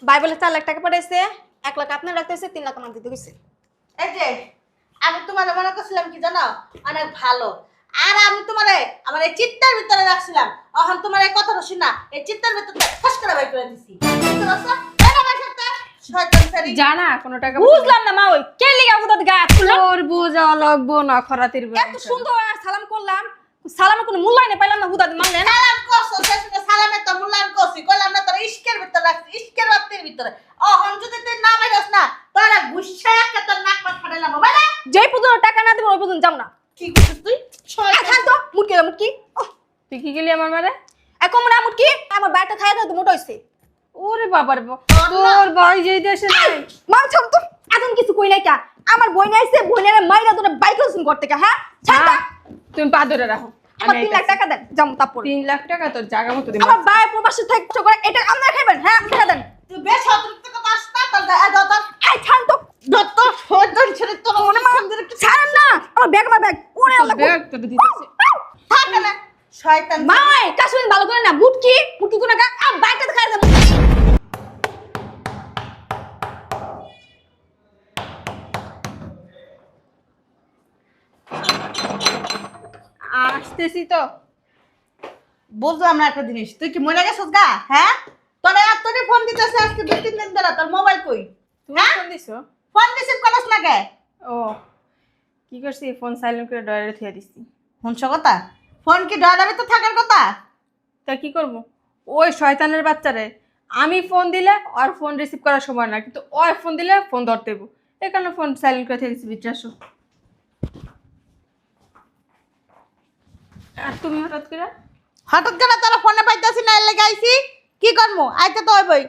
ভাই বলে 4 লাখ টাকা পাঠাইছে, 1 লাখ আপনার রাখতেছে, 3 লাখ আমার দিতে কইছে। এই যে আমি তোমার মনে করছিলাম কি জানো, অনেক ভালো। আর আমি তোমারে আমার এই চিত্তের ভিতরে রাখছিলাম। এখন তোমার এই কথাটা শুনা এই চিত্তের ভিতরে ফাঁস করে বের করে দিছি। বুঝতে পারছো? এই আমার সাথে শয়তান সারি। জানা কোনো টাকা বুঝলাম না মা, ওই কে লিগা উদাত গায়ে হাত তুললো? তোর বুঝা লাগবো না খরাতির এত সুন্দর সালাম করলাম, সালামের কোনো মূল্যায়ন পাইলাম না, হুদাত মানলেন। সালাম করছো, শেষে সালামে তো মূল্যায়ন করছি। কইলাম না তোর ইশকের ভিতরে রাখছি, ইশকের বাতির ভিতরে। এখন যদি তুই না বাইরস না, তোরা গুচ্ছা একটা তোর নাক পাট ফাটাইলাম। বাইরে! যেই পর্যন্ত টাকা না দেবো ওই পর্যন্ত যাও না। কি করছিস তুই? খান তো মুটকি দাও, মুটকি। তুই কি গেলি আমার মারে? এখন মনে মুটকি আমার বাইটা খাইয়া দাও, মোটা হইছে। ওরে বাবার তোর ভাই যেই দেশে নাই মা ছাড় তো, এখন কিছু কই নাই কা। আমার বই নাইছে, বইনের মাইরা তোরে বাইক লসিং করতে কা। হ্যাঁ ছাড় না, না। তুমি পা ধরে রাখো। আমার আমি 3 লাখ টাকা দেন, যাম তারপর। 3 লাখ টাকা তোর জায়গা মতো দিবি। আমার ভাই প্রবাসী থাকতে করে এটা আপনারা খাইবেন। হ্যাঁ টাকা দেন। তুই বেশ অতিরিক্ত কথা আসছ না, তোর দাদা এই ছাড় তো, যত শয়তান ছেড়ে তোর মনে মা ছাড়েন না। আমার ব্যাগ, আমার ব্যাগ ওরে আল্লাহ। ব্যাগ তোর দিতেছি। থাকে না শয়তান। মাই কাশুন ভালো করে না, মুটকি মুটকি কোনা কা আ বাইটা খাইয়া দাও। আসতেছি তো। বুঝলাম না একটা জিনিস, তুই কি মরে গেছিস গা? হ্যাঁ, তোরা এতদিন ফোন দিতেছে আজকে 2-3 দিন ধরে, তোর মোবাইল কই? তুমি হ্যাঁ? ফোন দিছো? ফোন রিসিভ করছ না কে? ও কি করছি, ফোন সাইলেন্ট করে ডয়ারে থুয়ে দিছি। শুনছ কথা? ফোন কি ডরাবে তো থাকার কথা? তা কি করব? ওই শয়তানের বাচ্চারে আমি ফোন দিলে আর ফোন রিসিভ করার সময় না, কিন্তু ওই ফোন দিলে ফোন ধরতে দেবো। এই কারণে ফোন সাইলেন্ট করে থুয়ে দিছি। ভিতরে আসো। আর তুমি হঠাৎ করে? হঠাৎ করে তোরা ফোনে পাইতাছি না, এলে গাইছি কি করবো? আইতে তো হইবই।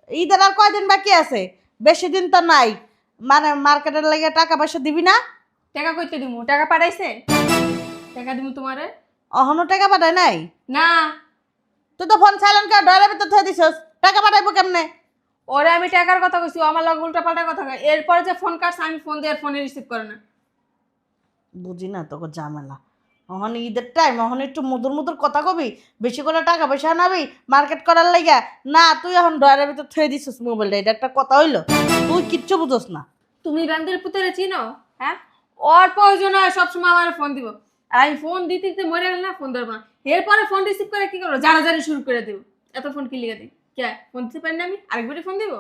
ঈদের আর কয়দিন বাকি আছে? বেশি দিন তো নাই। মানে মার্কেটের লাগে টাকা পয়সা দিবি না? টাকা কইতে দিমু? টাকা পাঠাইছে? টাকা দিমু তোমারে? অহনো টাকা পাঠায় নাই? না, তুই তো ফোন সাইলেন্ট করে ডরার ভিতর থয়ে দিছস, টাকা পাঠাইবো কেমনে? ওরে আমি টাকার কথা কইছি, ও আমার লগে উল্টা পাল্টা কথা কয়। এরপরে যে ফোন কাটছে আমি ফোন দিয়ে ফোনে রিসিভ করে না। বুঝি না তোকে ঝামেলা। অহন ঈদের টাইম, অহন একটু মুদুর মুদুর কথা কবি, বেশি করে টাকা পয়সা আনাবি মার্কেট করার লাইগা। না, তুই এখন ডয়ারের ভিতর থয়ে দিছিস মোবাইলটা, এটা একটা কথা হইলো? তুই কিচ্ছু বুঝোস না। তুমি বান্দির পুতরে চিনো? হ্যাঁ, ওর প্রয়োজন হয় সবসময় আমার ফোন দিব। আর আমি ফোন দিতে দিতে মরে গেল না, ফোন ধরবো না। এরপরে ফোন রিসিভ করে কি করবো? জানাজানি শুরু করে দেবো। এত ফোন কি লিখে দিই? কে ফোন দিতে পারি না? আমি আরেকবারই ফোন দিব?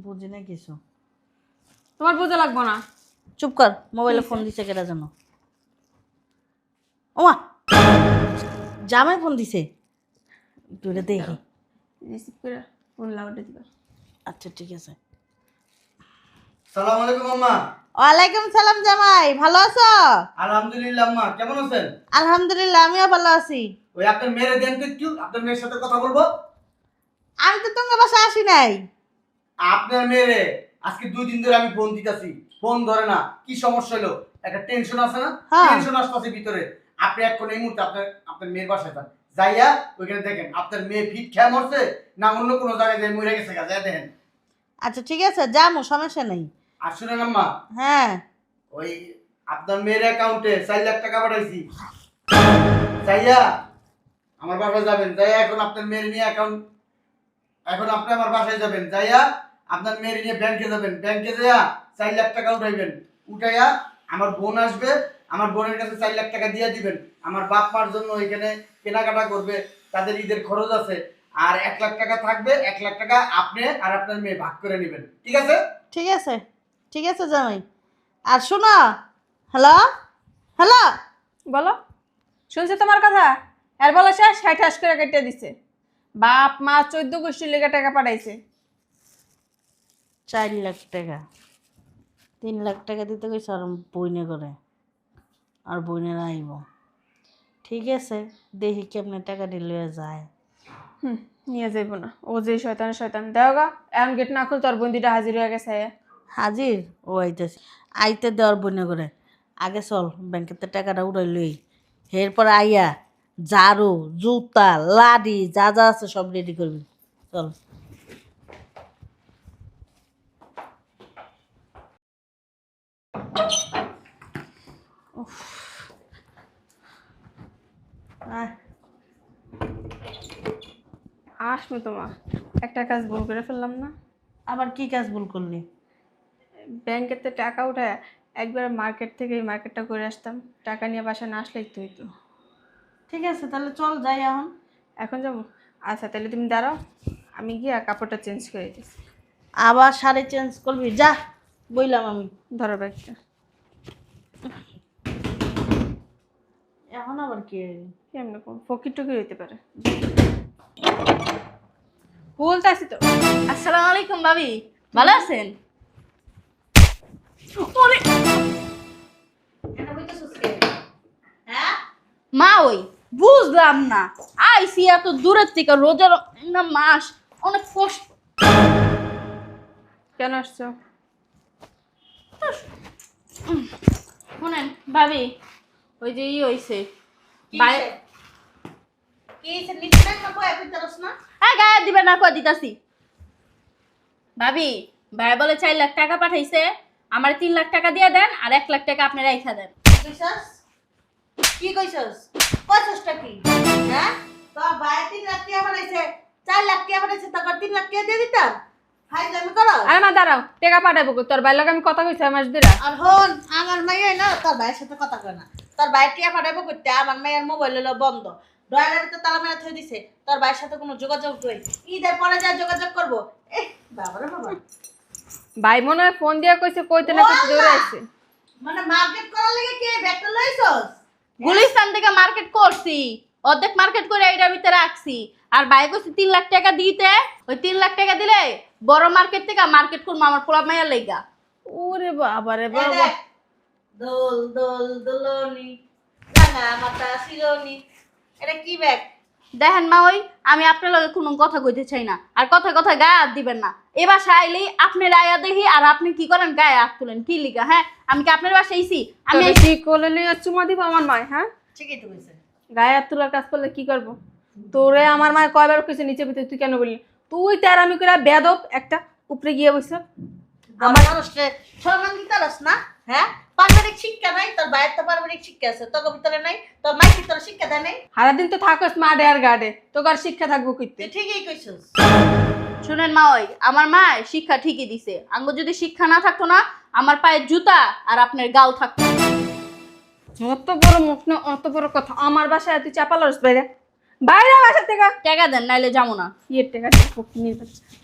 বুঝি না কিছু। তোমার বোঝা লাগবো না। চুপ কর, মোবাইলে ফোন দিছে কেটা জানো? ওমা, জামাই ফোন দিছে, তুই এটা দেখি। রিসিভ করে ফোন লাউডে দিবা। আচ্ছা ঠিক আছে। সালাম আলাইকুম আম্মা। ওয়ালাইকুম সালাম জামাই, ভালো আছো? আলহামদুলিল্লাহ আম্মা, কেমন আছেন? আলহামদুলিল্লাহ, আমিও ভালো আছি। ওই আপনার মেয়েরে দেন তো একটু, আপনার মেয়ের সাথে কথা বলবো। আমি তো তোমার বাসায় আসি নাই। আপনার মেয়েরে আজকে 2 দিন ধরে আমি ফোন দিতেছি, ফোন ধরে না। কি সমস্যা হলো? একটা টেনশন আছে না? হ্যাঁ। টেনশন আসতেছে ভিতরে। আপনি এখন এই মুহূর্তে আপনার মেয়ের বাসায় যান, যাইয়া ওইখানে দেখেন আপনার মেয়ে ফিট খেয়ে মরছে না অন্য কোনো জায়গায় যাই মরে গেছে, যাই দেখেন। আচ্ছা ঠিক আছে, যাবো, সমস্যা নেই। আর শুনেন আম্মা, হ্যাঁ। ওই আপনার মেয়ের অ্যাকাউন্টে 4 লাখ টাকা পাঠাইছি, যাইয়া আমার বাসায় যাবেন। যাইয়া এখন আপনার মেয়ের নিয়ে এখন আপনি আমার বাসায় যাবেন, যাইয়া আপনার মেয়ের নিয়ে ব্যাংকে যাবেন। ব্যাংকে যাইয়া 4 লাখ টাকা উঠাইবেন। উঠাইয়া আমার বোন আসবে, আমার বোনের কাছে 4 লাখ টাকা দিয়ে দিবেন। আমার বাপ মার জন্য ওইখানে কেনাকাটা করবে, তাদের ঈদের খরচ আছে। আর 1 লাখ টাকা থাকবে, 1 লাখ টাকা আপনি আর আপনার মেয়ে ভাগ করে নেবেন, ঠিক আছে? ঠিক আছে, ঠিক আছে জামাই। আর শোনো, হ্যালো হ্যালো, বলো, শুনছে তোমার কথা? এর বলা শেষ, 60 করে কেটে দিছে। বাপ মা 14 গোষ্ঠীর লেগে টাকা পাঠাইছে। 4 লাখ টাকা, 3 লাখ টাকা দিতে কইছে আর বইনে করে, আর বইনের আইব। ঠিক আছে, দেখি কেমনে টাকা দিলে যায়। নিয়ে যাইব না, ও যে শয়তান শয়তান দেও গা। এখন গেট না খুল, তোর বন্দিটা হাজির হয়ে গেছে। হাজির ও আইতেছে, আইতে দেওয়ার বইনে করে। আগে চল ব্যাংকেতে টাকাটা উড়াই লই, এরপর আইয়া ঝাড়ু জুতা লাডি যা যা আছে সব রেডি করবি। চল। আয়। আসবো তোমার একটা কাজ ভুল করে ফেললাম না? আবার কি কাজ ভুল করলি? ব্যাংকেতে টাকা উঠায় একবার মার্কেট থেকে এই মার্কেটটা করে আসতাম, টাকা নিয়ে বাসা না আসলেই তো হইতো। ঠিক আছে তাহলে চল যাই এখন। এখন যাবো? আচ্ছা তাহলে তুমি দাঁড়াও, আমি গিয়ে কাপড়টা চেঞ্জ করে দিচ্ছি। আবার শাড়ি চেঞ্জ করবি? যা বইলাম আমি। ধরো ব্যাগটা। এখন আবার কি? কেমন ফকির টকির হইতে পারে। বলতেছি তো। আসসালামু আলাইকুম ভাবি, ভালো আছেন? এটা কইতেছস কে? হ্যাঁ মা ওই বুঝলাম না, আইসি এত দূরের থেকে, রোজার না মাস, অনেক কষ্ট। কেন আসছো? শুনেন ভাবি, ওই যে হইছে কি ভাই, হইছে? কি হইছে? নিচে না কই কইতাছস না? গায়ে দিবে না কই দিতাছি। ভাবি, ভাই বলে 4 লাখ টাকা পাঠাইছে, আমার 3 লাখ টাকা দিয়ে দেন আর 1 লাখ টাকা আপনি রাইখা দেন। কি কইছস? কি কইছস? কইছসটা কি? হ্যাঁ তো ভাই 3 লাখ টাকা বানাইছে, 4 লাখ টাকা বানাইছে, তারপর 3 লাখ টাকা দিয়ে দিতাম। ভাই আমি করো। আরে মা দাঁড়াও, টাকা পাঠাবো কই? তোর বাইর লগে আমি কথা কইছি মাস দিরা। আর হন আমার মাইয়া না তোর ভাইয়ের সাথে কথা কয় না। তোর ভাই টিয়া পাঠাইবো করতে, আমার মাইয়ার মোবাইল হলো বন্ধ, ডয়ারের তো তালা মেরা থই দিছে। তোর ভাইয়ের সাথে কোনো যোগাযোগ কই? ঈদের পরে যা যোগাযোগ করবো। বাবা রে বাবা, ভাই মনে হয় ফোন দিয়া কইছে, কইতে না কইতে দৌড়ে আইছে। মানে মার্কেট করার লাগি কে ব্যাগটা লইছস? গুলিস্তান থেকে মার্কেট করছি, অর্ধেক মার্কেট করে এইটার ভিতরে রাখছি, আর ভাই কইছে 3 লাখ টাকা দিতে। ওই 3 লাখ টাকা দিলে বড় মার্কেট থেকে মার্কেট করবো আমার পোলা মাইয়ার লাইগা। ওরে বাবা রে এই বাবা। দেখ, দোল দোল দোলনি রাঙা মাথা শিরোনি, এটা কি ব্যাগ? দেখেন মা ওই, আমি আপনার লগে কোনো কথা কইতে চাই না, আর কথা কথা গায়ে হাত দিবেন না। এ বাসায় আইলেই আপনি রায়া দেখি আর আপনি কি করেন, গায়ে হাত তুলেন কি লিগা? হ্যাঁ আমি কি আপনার বাসায় আইছি? আমি আমি কি কোলে লিয়ে চুমা দিব আমার মা? হ্যাঁ ঠিকই তো কইছে। গায়ে হাত তোলার কাজ করলে কি করব? তোরে আমার মা কয়বার কইছে নিচে ভিতরে, তুই কেন বললি? তুই তার আমি কইরা বেদব একটা উপরে গিয়ে বইছ। আমার মানুষকে সম্মান দিতে পারস না? হ্যাঁ পারিবারিক শিক্ষা নাই, তোর ভাইয়ের তো পারিবারিক শিক্ষা আছে, তোর ভিতরে নাই? তোর মাই কি তোর শিক্ষা দেয় নাই? সারাদিন তো থাকস মাঠে আর গাড়ে, তোর আর শিক্ষা থাকবো কইতে? তুই ঠিকই কইছস। শুনেন মা ওই, আমার মা শিক্ষা ঠিকই দিছে। আঙ্গ যদি শিক্ষা না থাকতো না, আমার পায়ে জুতা আর আপনার গাল থাকতো। যত বড় মুখ না অত বড় কথা। আমার বাসায় তুই চাপালস বাইরে, বাইরে বাসা থেকে। টাকা দেন নাইলে যাবো না। ইয়ের টাকা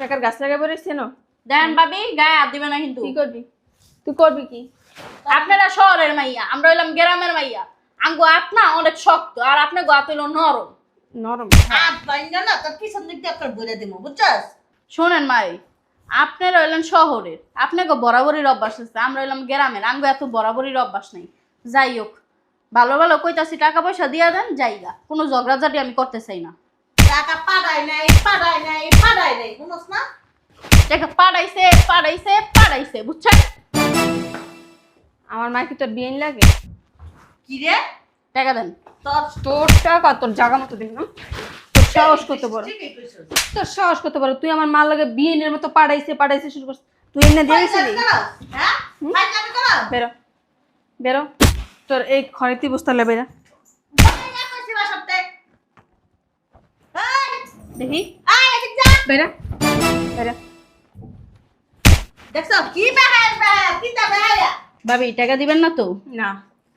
টাকার গাছ লাগাই পড়েছে না? দেন ভাবি, গায়ে হাত দিবে না কিন্তু। কি করবি? তুই করবি কি? আপনারা শহরের মাইয়া, আমরা হইলাম গ্রামের মাইয়া। আঙ্গো হাত না অনেক শক্ত, আর আপনার হাত হইলো নরম। নরম? হাত বাইঙ্গা না তোর পিছন দিক দিয়ে একটা বইরা দিমু, বুঝছস? শোনেন মাই, আপনারা হইলেন শহরের, আপনাকে বরাবরের অভ্যাস আছে, আমরা হইলাম গ্রামের, আঙ্গো এত বরাবরের অভ্যাস নাই। যাই হোক, ভালো ভালো কইতাছি টাকা পয়সা দিয়া দেন, জায়গা কোনো ঝগড়াঝাটি আমি করতে চাই না। টাকা পাঠায় নাই, পাঠায় নাই, পাঠায় নাই, বুঝছস না? টাকা পাঠাইছে পাঠাইছে পাঠাইছে, বুঝছেন? আমার মা কি তোর বিয়ে লাগে? কি রে? টাকা দেন। তোর তোর টাকা তোর জায়গা মতো দিবি না? তোর সাহস করতে বড়, ঠিকই কইছস। তোর সাহস করতে বড়। তুই আমার মা লাগে বিয়ের মতো পাঠাইছে পাঠাইছে শুরু করছিস। তুই এনে দিয়েছিলি? হ্যাঁ ভাই আমি করো। বেরো বেরো, তোর এই খরিতি বস্তা লে বেরা। আমি না কইছি বাসাতে। এই দেখি আয় এদিক যা। বেরা বেরা। দেখছো কি বেহায়া বেহায়া, কি তা বেহায়া? ভাবি টাকা দিবেন না তো? না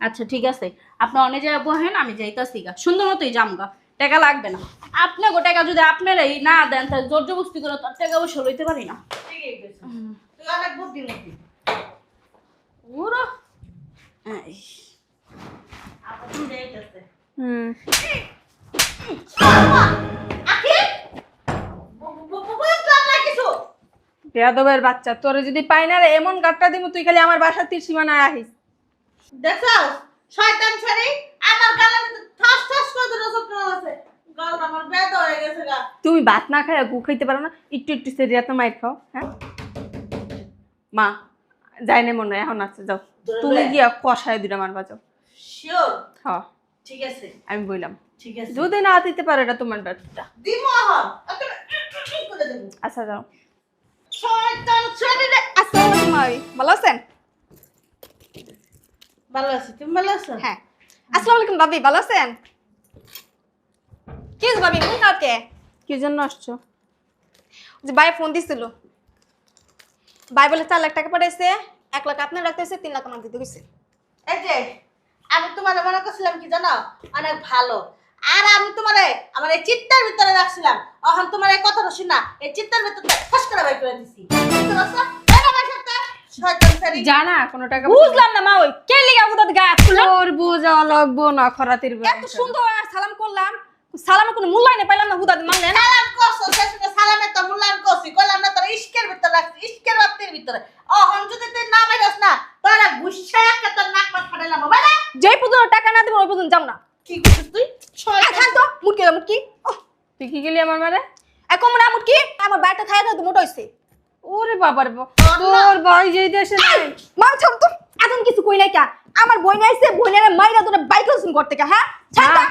আচ্ছা ঠিক আছে, আপনি অনেক জায়গায় বহেন, আমি যাইতাছি গা, সুন্দর মতোই জামগা, টাকা লাগবে না। আপনাকে টাকা যদি আপনারাই না দেন, তাহলে জোর জবস্তি করে তার টাকা অবশ্য লইতে পারি না। ঠিকই কইছস। তুই অনেক বুদ্ধিমতী। ওরা আবার তুই যাইতাছে। হুম আখি বুঝলাম না কিছু। বেয়াদবের বাচ্চা, তোরে যদি পাই না রে এমন গাট্টা দিমু তুই খালি আমার বাসার তীর সীমানায় আহিস। দেখছস শয়তান ছাড়ি আমার গালে ঠাস ঠাস করে ধরে চক্র আছে। গাল আমার বেদ হয়ে গেছে গা। তুমি ভাত না খায় গু খাইতে পারো না? একটু একটু সেরিয়া তো মাইর খাও। হ্যাঁ মা যাই না মনে হয়, এখন আছে যাও। তুমি গিয়া কষায় দিলাম আমার বাজাও। শিওর? হ্যাঁ ঠিক আছে আমি বললাম, ঠিক আছে। যদি না দিতে পারে এটা তোমার ব্যাপারটা। দিমু এখন করে দেব। আচ্ছা যাও। শয়তান ছাড়ি রে। আসসালামু আলাইকুম ভাবি, ভালো আছেন? ভালো আছি, তুমি ভালো আছো? হ্যাঁ। আসসালামু আলাইকুম ভাবি, ভালো আছেন? কি হয়েছে ভাবি, মন খারাপ কে? কি জন্য আসছো? যে ভাই ফোন দিছিল, ভাই বলে 4 লাখ টাকা পাঠাইছে, 1 লাখ আপনার রাখতেছে, 3 লাখ আমার দিতে গেছে। এই যে আমি তোমার মনে করছিলাম কি জানো অনেক ভালো, আর আমি তোমারে আমার এই চিত্তার ভিতরে রাখছিলাম, এখন তোমার এই কথাটা শুনা এই চিত্তার ভিতরে ফাঁস করে বাই করে দিছি। বুঝতে পারছো? এই না ভাই সাথে শয়তান সারি। জানা কোনো টাকা বুঝলাম না মা, ওই কে লিগা উদাতে গায়ে হাত তুললো? তোর বোঝা লাগবো না খরাতির এত সুন্দর আর সালাম করলাম, সালামে কোনো মূল্যায়ন পাইলাম না, হুদাতে মানলেন। সালাম করছো শেষে সালামে তো মূল্যায়ন করছি, কইলাম না তোর ইশকের ভিতরে রাখছি, ইশকের বাতির ভিতরে। এখন যদি তুই না বাইরস না তোরা গুচ্ছা একটা তোর নাক পাট ফাটাইলাম বাইরে। যেই পর্যন্ত টাকা না দেবো ওই পর্যন্ত যাও না। কি করছিস তুই? খান তো মুটকি মুটকি। তুই কি গেলি আমার মারে? এখন মনে মুটকি আমার বাড়িতে খাই খাই তো মোটা হইছে। ওরে বাবার তোর ভাই যেই দেশে নাই। মা ছাড় তো, এখন কিছু কই নাই কা। আমার বই নাইছে, বইনের মাইরা তোরে বাইক লসিং করতে কা, হ্যাঁ ছাড় মা, না।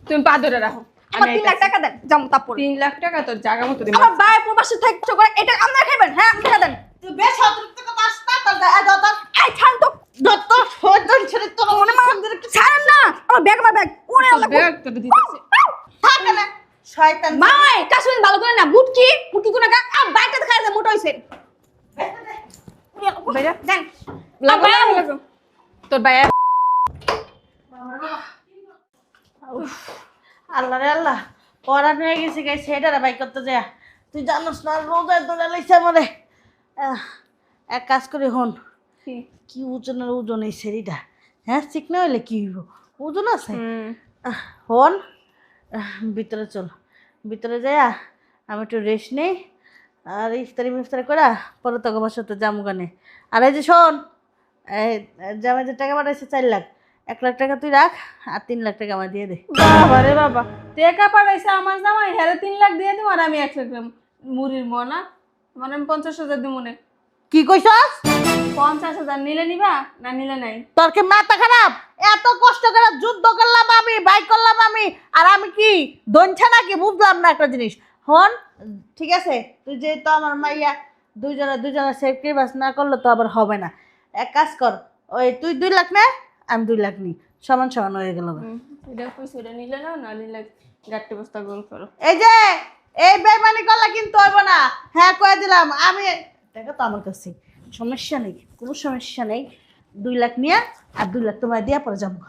তুমি পা ধরে রাখো। আমার আমি 3 লাখ টাকা দেন, যাম তারপর। 3 লাখ টাকা তোর জায়গা মতো দিই। আমার ভাই প্রবাসী থাকতে করে এটা আপনারা খাইবেন, হ্যাঁ টাকা দেন। তুই বেশ অতিরিক্ত কথা আসছ না তোর দত এই ছাড় তো, দত শয়তান ছেড়ে তোর মনে মা ছাড়েন না। আমার ব্যাগ আমার ব্যাগ ওরে আল্লাহ। ব্যাগ তোর দিতেছে। থাকে না শয়তান। মাই কাশুন ভালো করে না, মুটকি মুটকি কোনা কা আর বাইকটা খাই যায় মোটা হইছে। বাইরে দেন লাগো লাগো। তোর ভাই আল্লাহ রে আল্লাহ পড়া নিয়ে গেছে গাই সেটা বাই করতে যায়। তুই জানোস না রোজায় তোরা লাইছে আমারে। এক কাজ করে হন, কি? কি ওজনের ওজন এই সেরিটা, হ্যাঁ চিকনা হইলে কি হইব, ওজন আছে। হন ভিতরে চল, ভিতরে যাইয়া আমি একটু রেস্ট নেই, আর ইফতারি মিফতারি করে পরে তোকে বাসাতে যাবো গানে। আর এই যে শোন, এই জামাই যে টাকা পাঠাইছে 4 লাখ, 1 লাখ টাকা তুই রাখ, আর 3 লাখ টাকা আমার দিয়ে দে। বাবা রে বাবা, টাকা পাঠাইছে আমার জামাই, হ্যাঁ 3 লাখ দিয়ে দিব আর আমি 1 লাখ মুড়ির মনা মানে আমি 50,000 দিব মনে। কি কইছস? 50,000 নিলে নিবা না নিলে নাই? তোর কি মাথা খারাপ? এত কষ্ট করে যুদ্ধ করলাম আমি, বাইক করলাম আমি, আর আমি কি দনছা নাকি? বুঝলাম না একটা জিনিস। হন ঠিক আছে, তুই যে তো আমার মাইয়া দুজনে সেফটি বাস না করলে তো আবার হবে না। এক কাজ কর, ওই তুই 2 লাখ নে, আমি 2 লাখ নি, সমান সমান হয়ে গেল। এটা কইছে এটা নিলে না, না নিলে গাট্টি বস্তা গোল করো। এই যে এই বেমানি করলে কিন্তু হইব না, হ্যাঁ কয়ে দিলাম আমি। টাকা তো আমার কাছে, সমস্যা নেই, কোনো সমস্যা নেই। 2 লাখ নিয়ে আর 2 লাখ তোমায় দিয়া পরে যাবো।